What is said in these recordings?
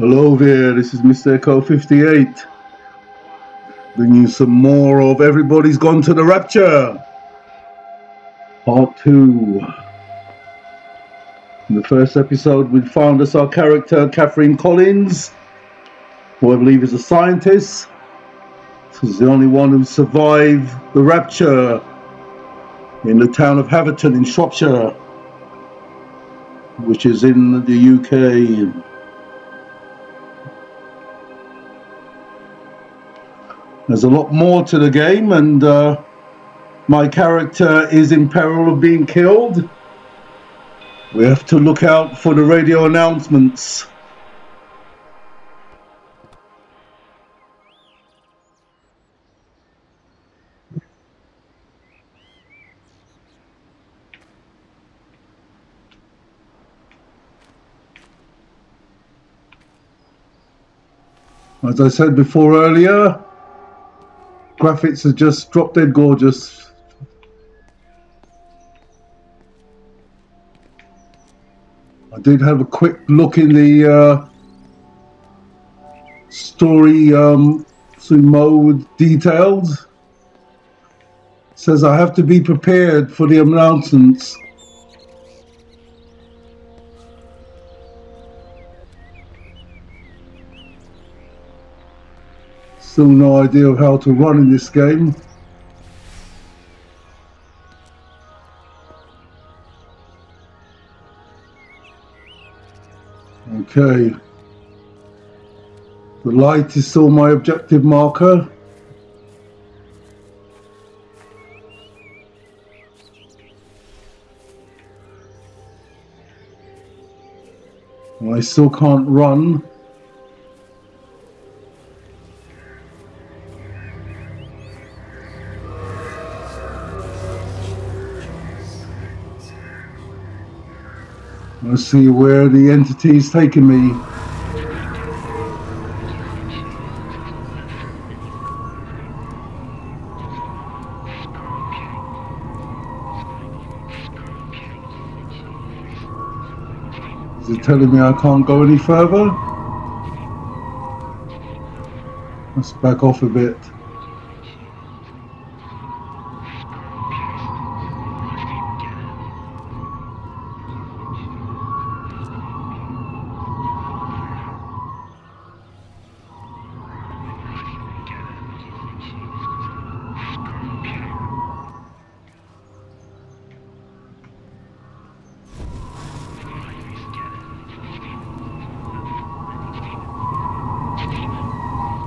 Hello there, this is Mr. Echo 58, bringing you some more of Everybody's Gone to the Rapture, Part 2. In the first episode, we found us our character, Catherine Collins, who I believe is a scientist. She's the only one who survived the Rapture in the town of Haverton in Shropshire, which is in the UK. There's a lot more to the game, and my character is in peril of being killed. We have to look out for the radio announcements. As I said before earlier, graphics are just drop dead gorgeous. I did have a quick look in the story mode details. It says I have to be prepared for the announcements. Still no idea of how to run in this game. Okay. The light is still my objective marker. I still can't run. Let's see where the entity is taking me. Is it telling me I can't go any further? Let's back off a bit.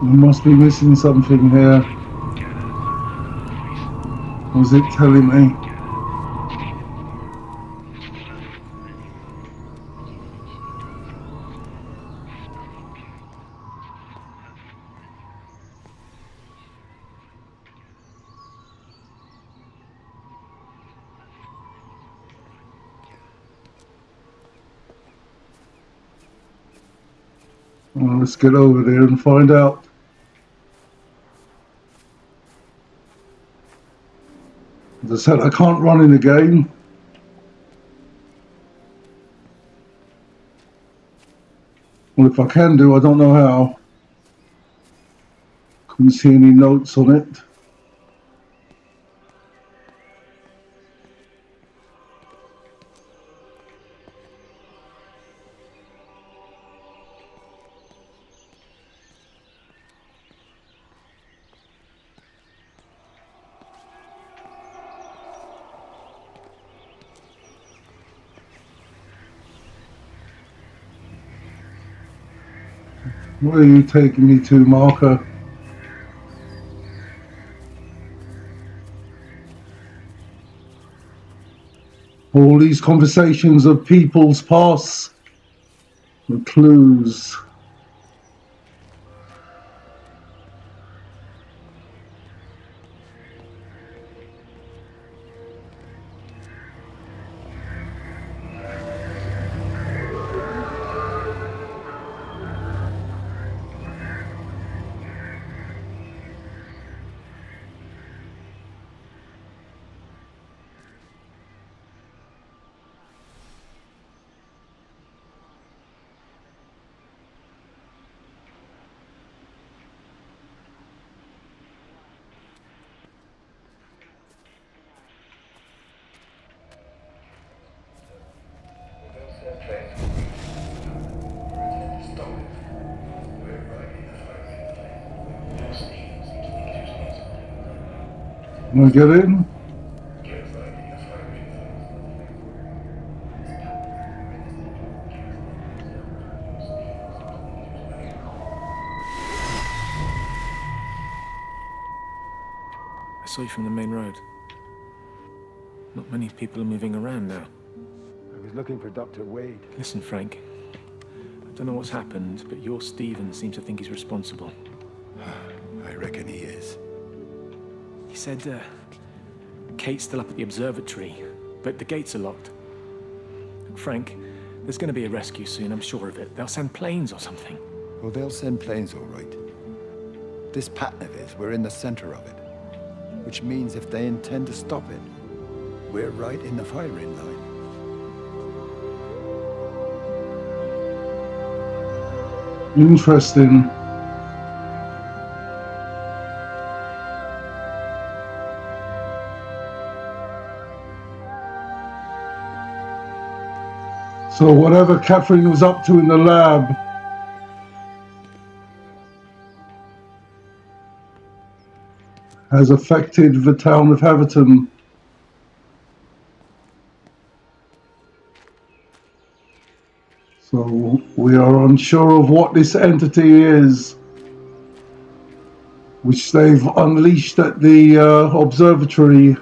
I must be missing something here. What was it telling me? Well, let's get over there and find out. As I said, I can't run in the game. Well, if I can do, I don't know how. Couldn't see any notes on it. Where are you taking me to, marker? All these conversations of people's past, the clues. Want to get in? I saw you from the main road. Not many people are moving around now. I was looking for Dr. Wade. Listen, Frank. I don't know what's happened, but your Stephen seems to think he's responsible. I reckon he is. He said, Kate's still up at the observatory, but the gates are locked. Frank, there's going to be a rescue soon, I'm sure of it. They'll send planes or something. Well, they'll send planes, all right. This pattern of his, we're in the center of it. Which means if they intend to stop it, we're right in the firing line. Interesting. So whatever Catherine was up to in the lab has affected the town of Haverton. So we are unsure of what this entity is, which they've unleashed at the observatory.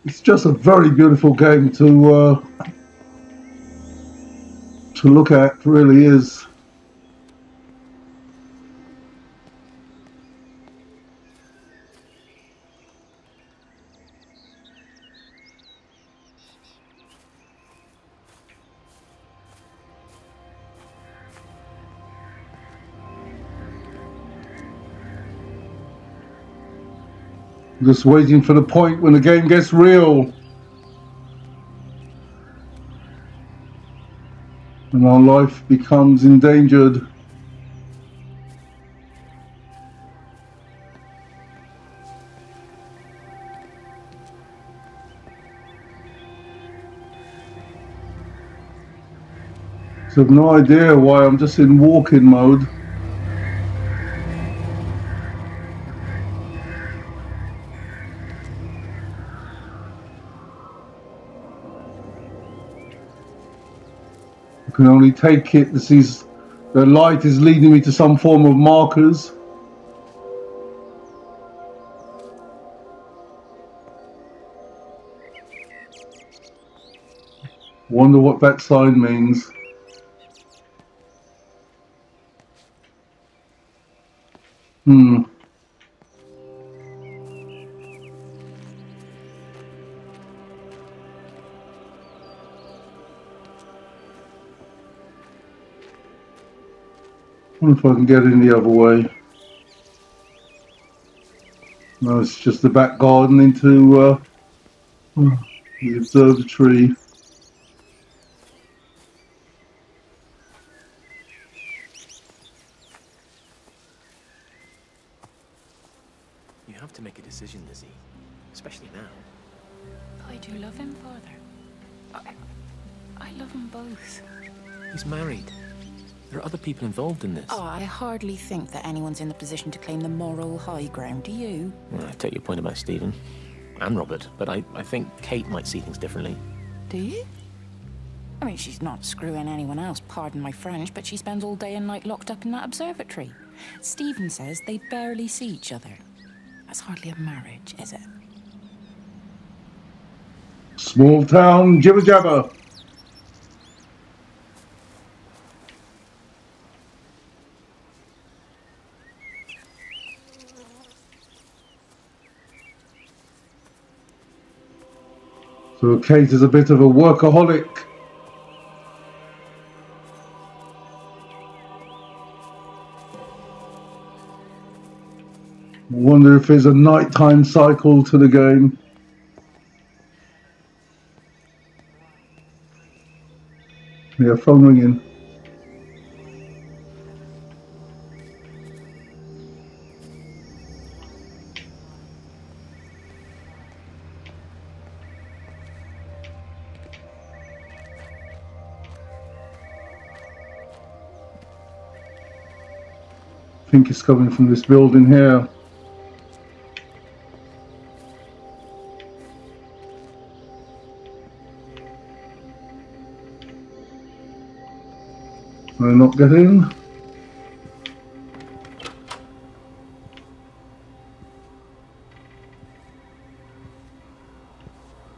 It's just a very beautiful game to look at, really is. Just waiting for the point when the game gets real and our life becomes endangered. So I have no idea why I'm just in walk-in mode. I can only take it. The light is leading me to some form of markers. Wonder what that sign means. I wonder if I can get in the other way. No, it's just the back garden into the observatory. You have to make a decision, Lizzie. Especially now. I do love him, Father. I love them both. He's married. There are other people involved in this. Oh, I hardly think that anyone's in the position to claim the moral high ground, do you? Well, I take your point about Stephen and Robert, but I think Kate might see things differently. Do you? I mean, she's not screwing anyone else, pardon my French, but she spends all day and night locked up in that observatory. Stephen says they barely see each other. That's hardly a marriage, is it? Small town jibber jabber. So Kate is a bit of a workaholic. I wonder if there's a nighttime cycle to the game. Yeah, phone ringing. I think it's coming from this building here. Will I not get in?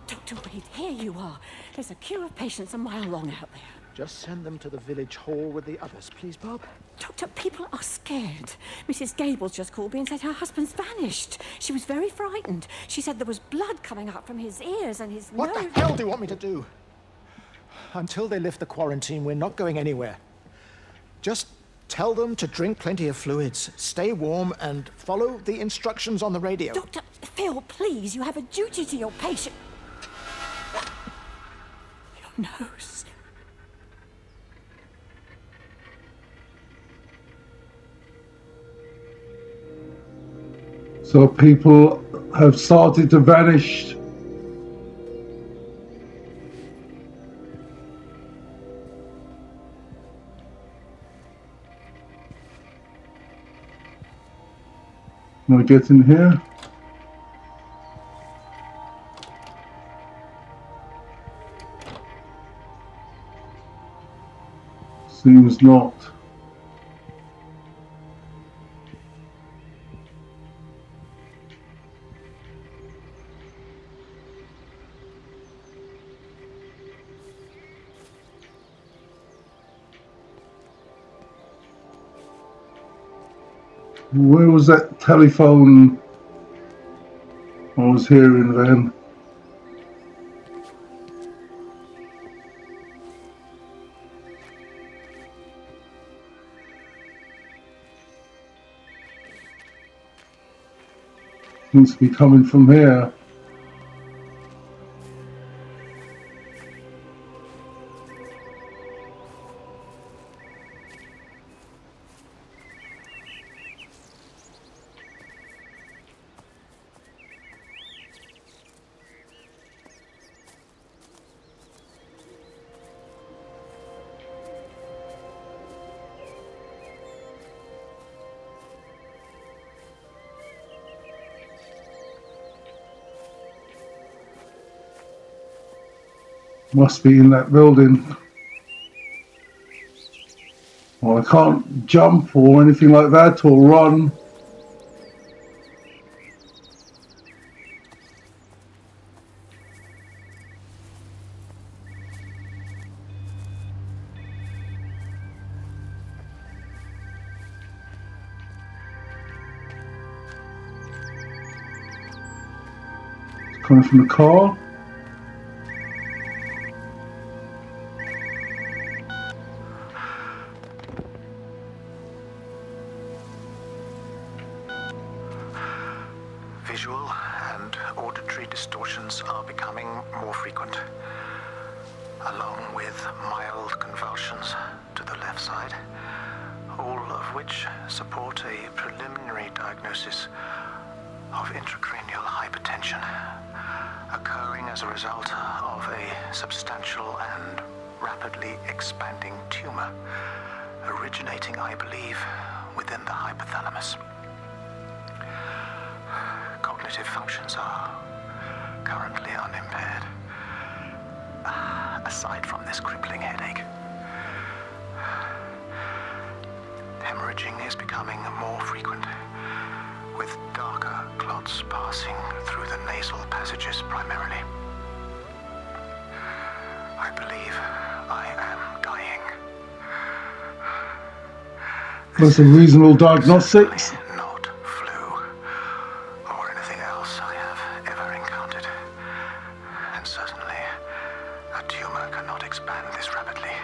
Dr. Wade, here you are. There's a queue of patients a mile long out there. Just send them to the village hall with the others, please, Bob. Doctor, people are scared. Mrs. Gables just called me and said her husband's vanished. She was very frightened. She said there was blood coming up from his ears and his What nose. the hell do you want me to do? Until they lift the quarantine, we're not going anywhere. Just tell them to drink plenty of fluids, stay warm, and follow the instructions on the radio. Dr. Phil, please, you have a duty to your patient. Your nose. So people have started to vanish. Can I get in here? Seems not. Where was that telephone I was hearing then? Seems to be coming from here. Must be in that building. Well, I can't jump or anything like that or run. It's coming from the car. Visual and auditory distortions are becoming more frequent, along with mild convulsions to the left side, all of which support a preliminary diagnosis of intracranial hypertension, occurring as a result of a substantial and rapidly expanding tumor, originating, I believe, within the hypothalamus. Cognitive functions are currently unimpaired, aside from this crippling headache. Hemorrhaging is becoming more frequent, with darker clots passing through the nasal passages primarily. I believe I am dying. That's a reasonable diagnostics. Not flu or anything else I have ever encountered. And certainly a tumor cannot expand this rapidly.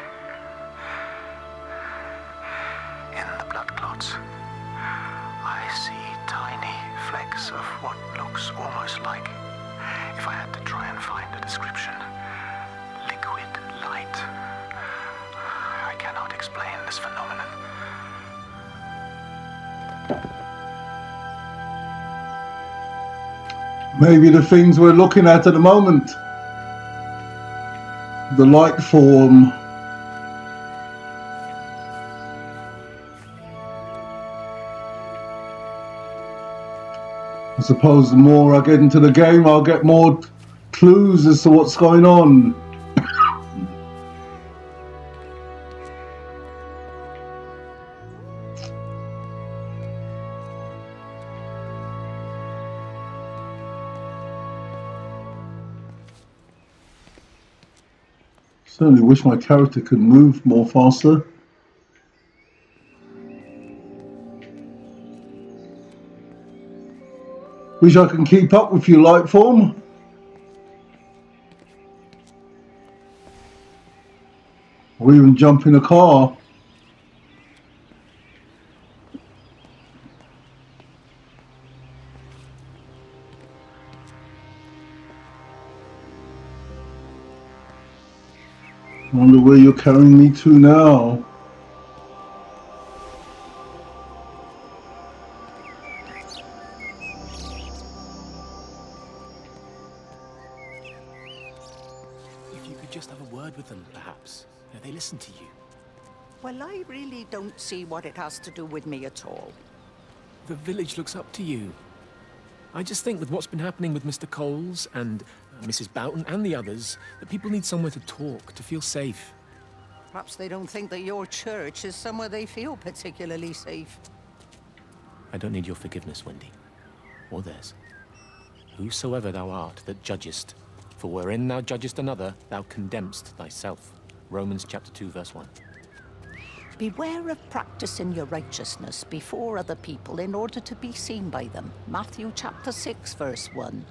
In the blood clots, I see tiny flecks of what looks almost like, if I had to try and find a description, liquid light. I cannot explain this phenomenon. Maybe the things we're looking at the moment. The light form. I suppose the more I get into the game, I'll get more clues as to what's going on. Certainly wish my character could move more faster. Wish I can keep up with you, Lightform. Or even jump in a car. I wonder where you're carrying me to now. If you could just have a word with them, perhaps. Yeah, they listen to you. Well, I really don't see what it has to do with me at all. The village looks up to you. I just think with what's been happening with Mr. Coles and Mrs. Boughton and the others, that people need somewhere to talk, to feel safe. Perhaps they don't think that your church is somewhere they feel particularly safe. I don't need your forgiveness, Wendy. Or theirs. Whosoever thou art that judgest, for wherein thou judgest another, thou condemnest thyself. Romans chapter 2, verse 1. Beware of practicing your righteousness before other people in order to be seen by them. Matthew chapter 6, verse 1.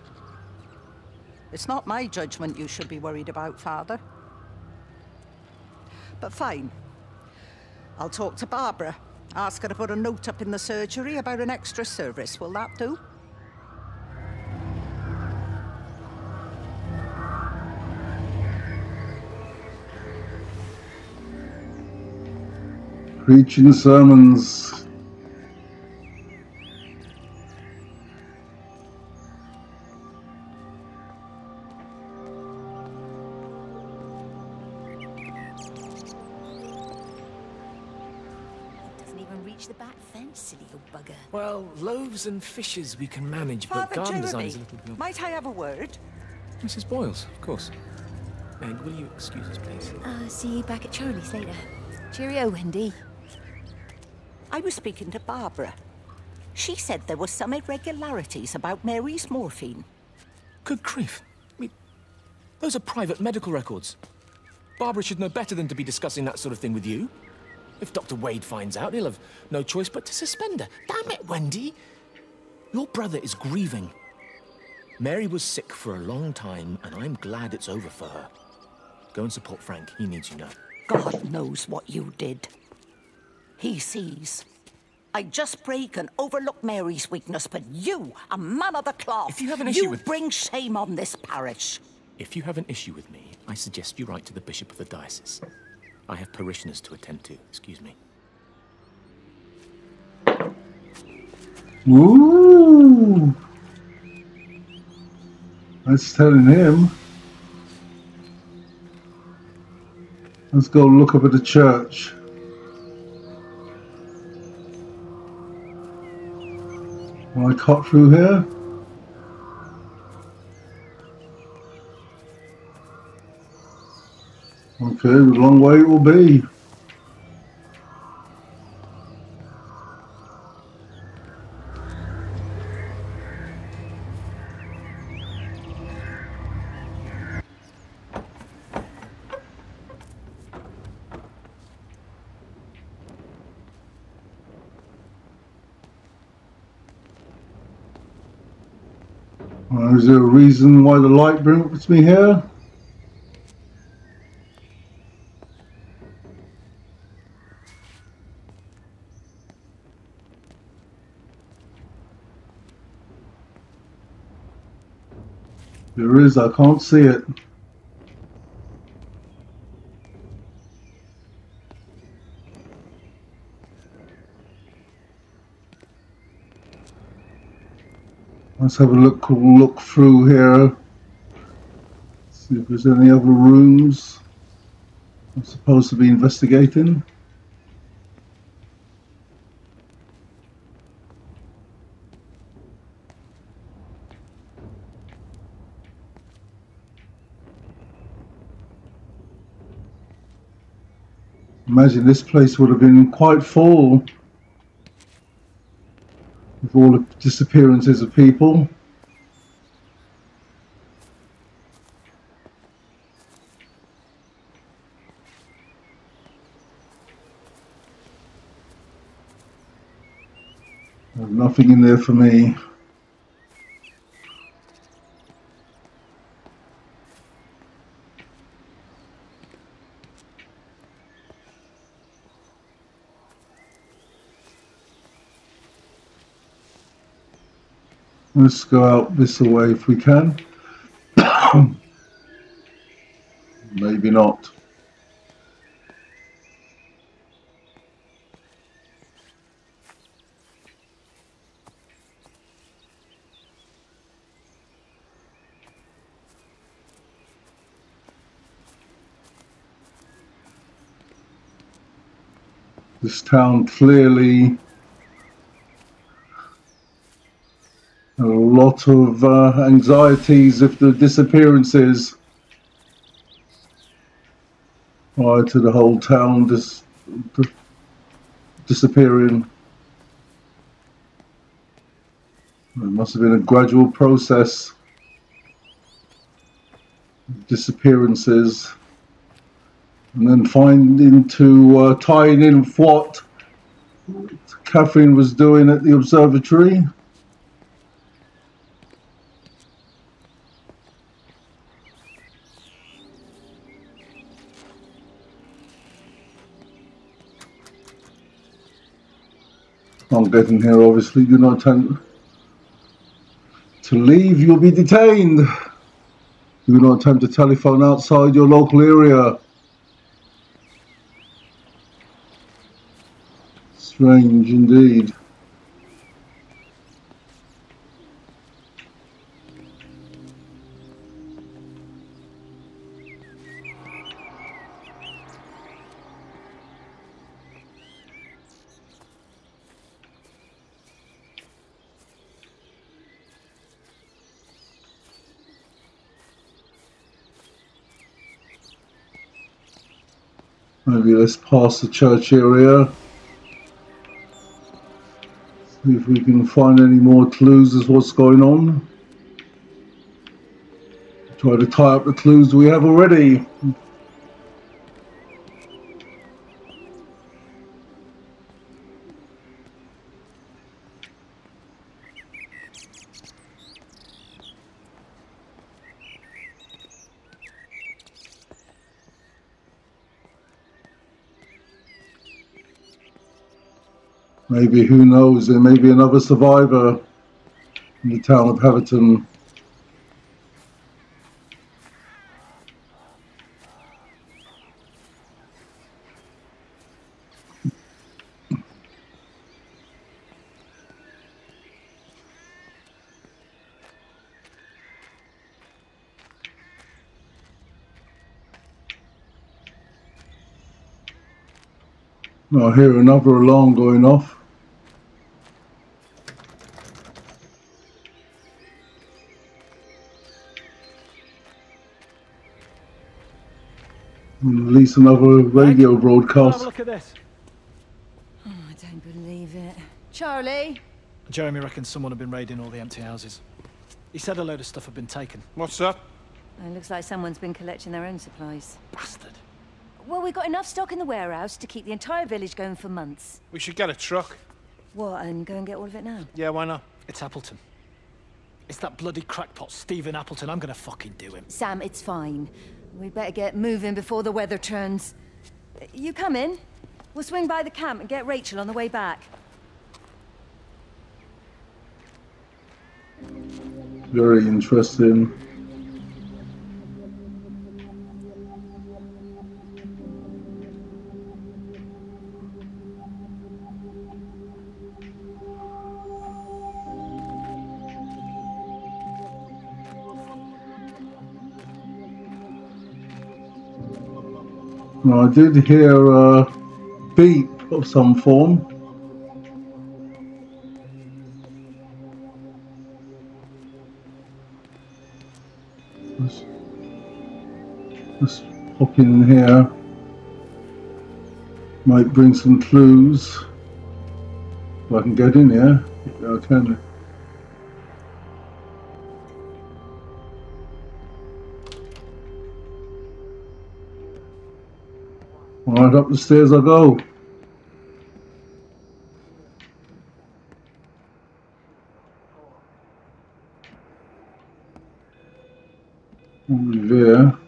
It's not my judgment you should be worried about, Father. But fine. I'll talk to Barbara. Ask her to put a note up in the surgery about an extra service. Will that do? Preaching sermons. Doesn't even reach the back fence, silly old bugger. Well, loaves and fishes we can manage, but Father garden design Jeremy, is a little beyond. might I have a word? Mrs. Boyles, of course. Meg, will you excuse us, please? See you back at Charlie's later. Cheerio, Wendy. I was speaking to Barbara. She said there were some irregularities about Mary's morphine. Good grief. I mean, those are private medical records. Barbara should know better than to be discussing that sort of thing with you. If Dr. Wade finds out, he'll have no choice but to suspend her. Damn it, Wendy! Your brother is grieving. Mary was sick for a long time, and I'm glad it's over for her. Go and support Frank. He needs you now. God knows what you did. He sees. I just break and overlook Mary's weakness, but you, a man of the cloth, If you have an issue with- bring shame on this parish. If you have an issue with me, I suggest you write to the Bishop of the Diocese. I have parishioners to attend to. Excuse me. Ooh. That's telling him. Let's go look up at the church. Will I cut through here? Okay, a long way it will be. Is there a reason why the light brings me here? There is, I can't see it. Let's have a look through here. See if there's any other rooms I'm supposed to be investigating. Imagine this place would have been quite full with all the disappearances of people. There's nothing in there for me. Let's go out this way if we can. Maybe not. This town clearly a lot of anxieties if the disappearances prior to the whole town disappearing. It must have been a gradual process. Disappearances, and then tying in what Catherine was doing at the observatory. Can't get in here, obviously. Do not attempt to leave, you'll be detained. Do not attempt to telephone outside your local area. Strange indeed. Maybe let's pass the church area. See if we can find any more clues as what's going on. Try to tie up the clues we have already. Maybe, who knows, there may be another survivor in the town of Haverton. I hear another alarm going off. Release another radio broadcast. Have a look at this. Oh, I don't believe it. Charlie? Jeremy reckons someone had been raiding all the empty houses. He said a load of stuff had been taken. What's that? It looks like someone's been collecting their own supplies. Bastard. Well, we've got enough stock in the warehouse to keep the entire village going for months. We should get a truck. What, and go and get all of it now? Yeah, why not? It's Appleton. It's that bloody crackpot Stephen Appleton. I'm gonna fucking do him. Sam, it's fine. We'd better get moving before the weather turns. You come in. We'll swing by the camp and get Rachel on the way back. Very interesting. I did hear a beep of some form. Let's pop in here. Might bring some clues. If I can get in here. Yeah, I can. Right, up the stairs I go. Over there.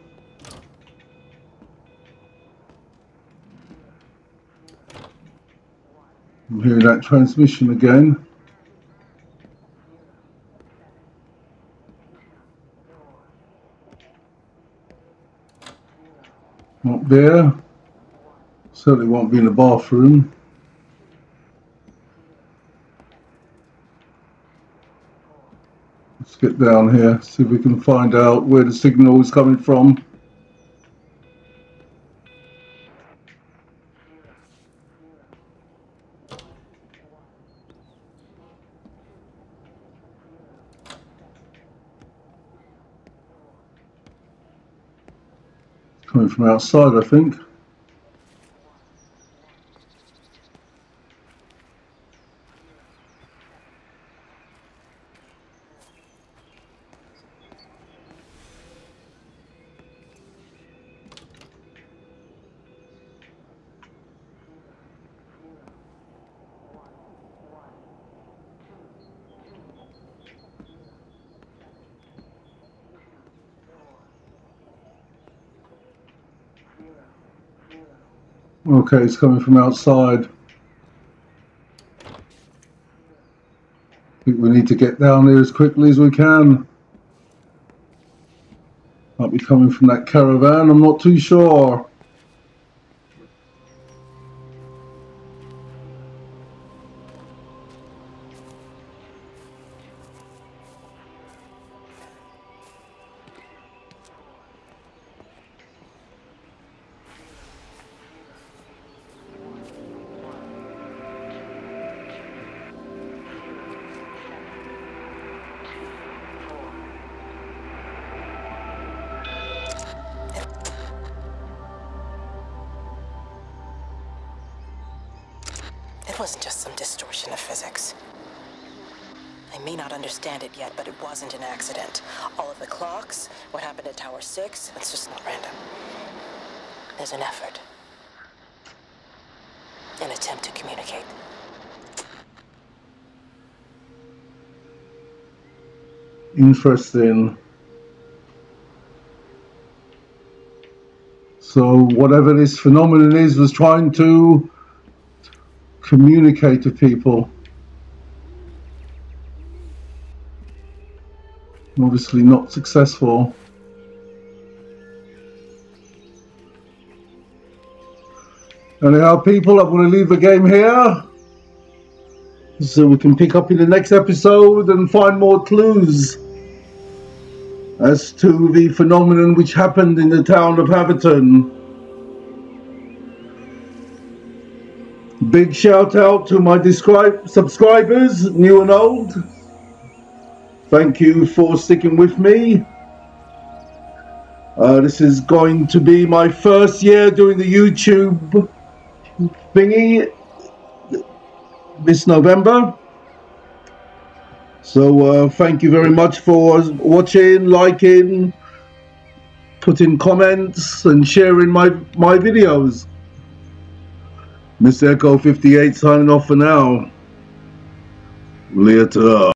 I'm hearing that transmission again. Not there. Certainly won't be in the bathroom. Let's get down here, see if we can find out where the signal is coming from. It's coming from outside, I think. Okay, it's coming from outside. I think we need to get down there as quickly as we can. Might be coming from that caravan, I'm not too sure. It wasn't just some distortion of physics. I may not understand it yet, but it wasn't an accident. All of the clocks, what happened at Tower 6, it's just not random. There's an effort. An attempt to communicate. Interesting. So whatever this phenomenon is was trying to communicate to people. Obviously not successful. Anyhow, people, I'm going to leave the game here so we can pick up in the next episode and find more clues as to the phenomenon which happened in the town of Haverton. Big shout out to my subscribers, new and old. Thank you for sticking with me. This is going to be my first year doing the YouTube thingy this November. So thank you very much for watching, liking, putting comments and sharing my videos. Mr. Echo 58 signing off for now. Later.